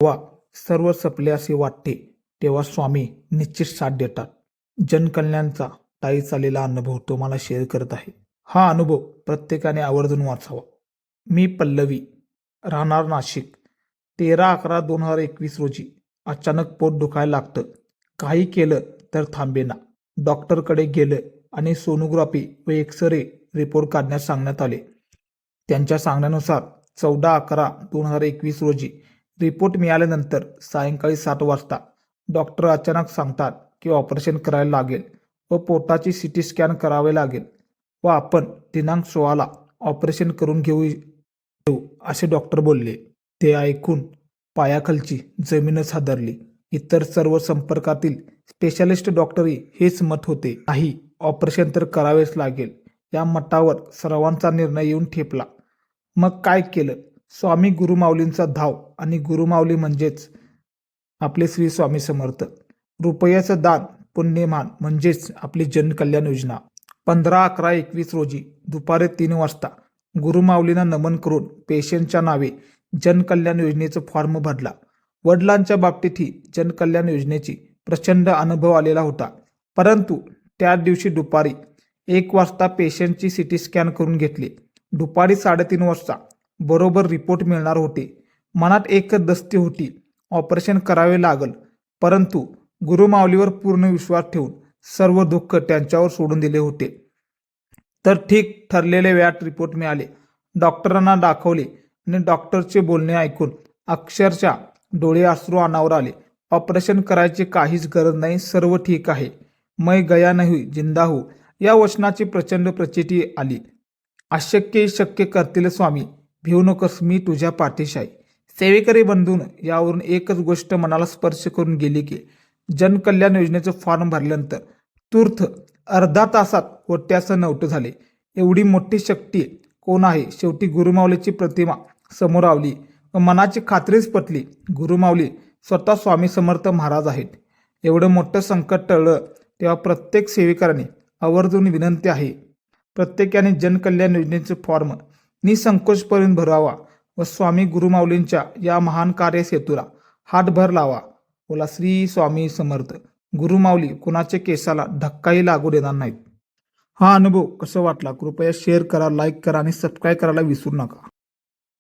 जेव्हा सर्व संपले असे वाटते तेव्हा स्वामी निश्चित साथ देतात. जनकल्याणचा ताई चाललेला अनुभव तुम्हाला शेअर करत आहे. हा अनुभव प्रत्येकाने आवर्जून वाचावा. मी पल्लवी, राहणार नाशिक. 13/11/2021 रोजी अचानक पोट दुखायला लागतं. काही केलं तर थांबेना. डॉक्टरकडे गेलं आणि सोनोग्राफी व एक्सरे रिपोर्ट काढण्यास सांगण्यात आले. त्यांच्या सांगण्यानुसार 14/11/2021 रोजी रिपोर्ट मिळाल्यानंतर सायंकाळी 7 वाजता डॉक्टर अचानक सांगतात की ऑपरेशन करायला लागेल व पोटाची CT स्कॅन करावे लागेल व आपण दिनांक 16ला ऑपरेशन करून घेऊ असे डॉक्टर बोलले. ते ऐकून पायाखालची जमीनच हादरली. इतर सर्व संपर्कातील स्पेशालिस्ट डॉक्टरही हेच मत होते. नाही, ऑपरेशन तर करावेच लागेल. या मतावर सर्वांचा निर्णय येऊन ठेपला. मग काय केलं? स्वामी गुरुमाऊलींचा धाव आणि गुरुमाऊली म्हणजेच आपले श्री स्वामी समर्थ. रुपयाचं दान पुण्यमान म्हणजेच आपली जनकल्याण योजना. 15/11/21 रोजी दुपारी 3 वाजता गुरुमाऊलींना नमन करून पेशंटच्या नावे जनकल्याण योजनेचा फॉर्म भरला. वडिलांच्या बाबतीतही जनकल्याण योजनेची प्रचंड अनुभव आलेला होता. परंतु त्याच दिवशी दुपारी 1 वाजता पेशंटची CT स्कॅन करून घेतली. दुपारी 3:30 वाजता बरोबर रिपोर्ट मिळणार होते. मनात एकच दस्ती होती, ऑपरेशन करावे लागल. परंतु गुरुमाऊलीवर पूर्ण विश्वास ठेवून सर्व दुःख त्यांच्यावर सोडून दिले होते. तर ठीक ठरलेल्या वेळात रिपोर्ट मिळाले. डॉक्टरांना दाखवले आणि डॉक्टरचे बोलणे ऐकून अक्षरशः डोळे अश्रू अनावर आले. ऑपरेशन करायची काहीच गरज नाही, सर्व ठीक आहे. मैं गया नहीं जिंदा हूँ या वचनाची प्रचंड प्रचिती आली. अशक्य शक्य करतील स्वामी, भिवू नकोस, मी तुझ्या पाठीशी आहे. सेवेकरी बंधून यावरून एकच गोष्ट मनाला स्पर्श करून गेली की जनकल्याण योजनेचं फॉर्म भरल्यानंतर तूर्त अर्धा तासात होत्याचं नव्हतं झाले. एवढी मोठी शक्ती कोण आहे? शेवटी गुरुमाऊलीची प्रतिमा समोर आवली व मनाची खात्रीच पटली. गुरुमाऊली स्वतः स्वामी समर्थ महाराज आहेत. एवढं मोठं संकट टळलं तेव्हा प्रत्येक सेवेकराने आवर्जून विनंती आहे, प्रत्येकाने जनकल्याण योजनेचे फॉर्म निसंकोचपर्यंत भरावा व स्वामी गुरुमाऊलींच्या या महान कार्यसेतूला हातभार लावा. बोला श्री स्वामी समर्थ. गुरुमाऊली कुणाच्या केसाला धक्काही लागू देणार नाहीत. हा अनुभव कसा वाटला कृपया शेअर करा, लाईक करा आणि सबस्क्राईब करायला विसरू नका.